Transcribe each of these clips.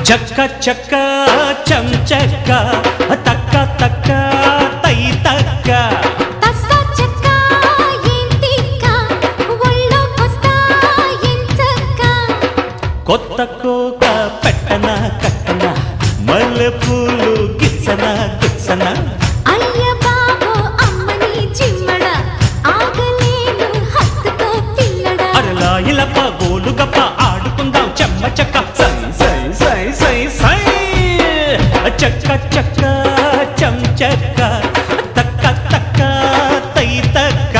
చక్క చక్క చం చక్క తక్క తక్క తై తక్క కొత్త కోక పెట్టన కట్టన మల్లె పూలు గిచ్చన గిచ్చన అయ్య బాబో అమ్మని చిమ్మడ ఆగలేను హత్తుకో పిల్లడ అరలా ఇలప గోలు గప్ప ఆడుకుందాం చెమ్మ చక్క సై సై సై సై సై చక్క చక్క చం చక్క తక్క తక్క తై తక్క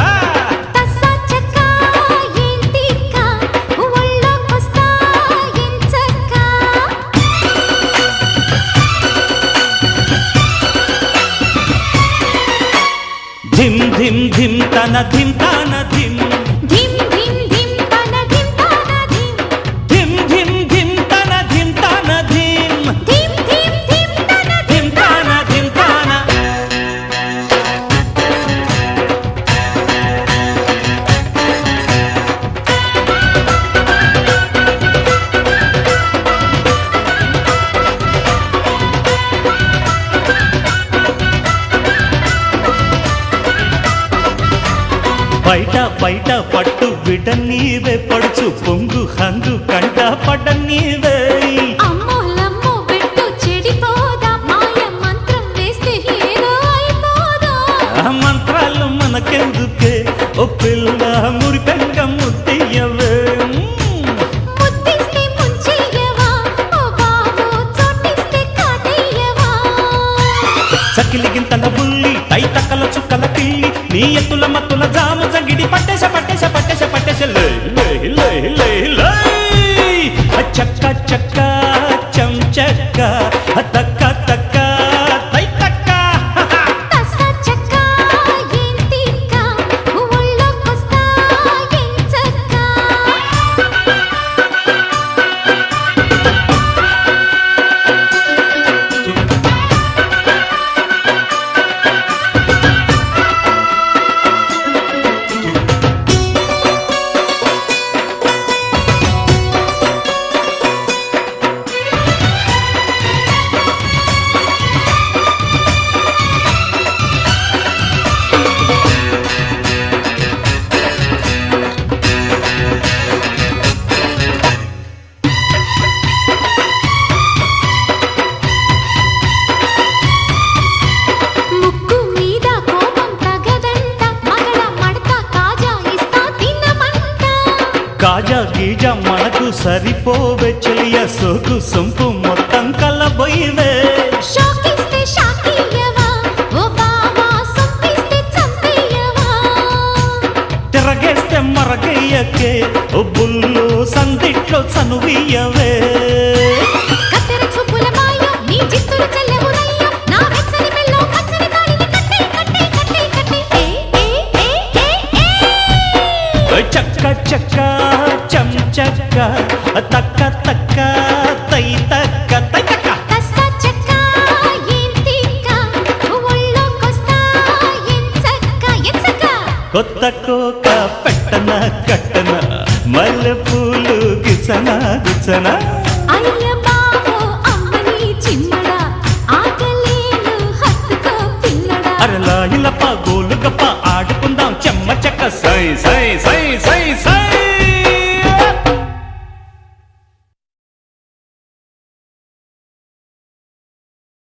ధిమ్ ధిమ్ ధిమ్ తన ధిమ్ తన ధిమ్ ధిమ్ ధిమ్ ధిమ్ తన ధిమ్ తన ధిమ్ ధిమ్ ధిమ్ ధిమ్ తన ధిమ్ తన ధిమ్ ధిమ్ ధిమ్ ధిమ్ తన ధిమ్ తన ధిమ్ తన బయట బయట పట్టు బిడ్డ నీవే పడుచు పొంగు హంగు కంట పడ్డ నీవే అమ్మో లమ్మో పెట్టు చెడిపోదా మాయ మంత్రం వేస్తే ఏదో అయిపోదా ఆ మంత్రాలు మనకెందుకే ఓ పిల్ల మురి పెంక ముద్దయ్యవే ముద్దిస్తే ముంచెయ్యవా ఓ బాబో చోటిస్తే కాటయ్యవా సకిలి గింతల బుల్లి తై తక్కల చుక్కల పిల్లి నీ ఎత్తుల మత్తుల జాము జంగిడి పట్టేస పట్టేస పట్టేస పట్టేస లే లే లే లే లే చక్క చక్క చం చక్క తక్క తక్క తై తక్క తస్స చక్క ఏంటిక్క ఒళ్ళోకొస్తా ఎంచక్క ముక్కు మీద కోపం తగదంట మగడ మడత కాజా ఇస్తా తినమంట కాజా గీజా మనకు సరిపోవే చెలియ సోకు సొంపు మొత్తం కలబోయివే షాకిస్తే షాకియ్యవా ఓ బావా సొప్పిస్తే చంపేయవా తిరగేస్తే మరగయ్యకే ఓ బుల్లు సందిట్లో చనువియవే కత్తెర చూపుల మాయో నీ చిత్తులు చెల్లెమురయ్యో నా వెచ్చని మెల్లో పచ్చని తాళిని కట్టే కట్టే కట్టే కట్టే ఏ ఏ ఏ ఏ చక్క చక్క చం చక్క తక్క తక్క తై తక్క తై తక్క తస్స చక్క ఏంటిక్క ఒళ్ళోకొస్తా ఎంచక్క ఎంచక్క కొత్త కోక పెట్టన కట్టన మల్లె పూలు గిచన గిచన అయ్య బాబో అమ్మని చిమ్మడ ఆగలేను హత్తుకో పిల్లడ అరలా ఇలప గోలు గప్ప ఆడుకుందాం చెమ్మ చెక్క సై సై సై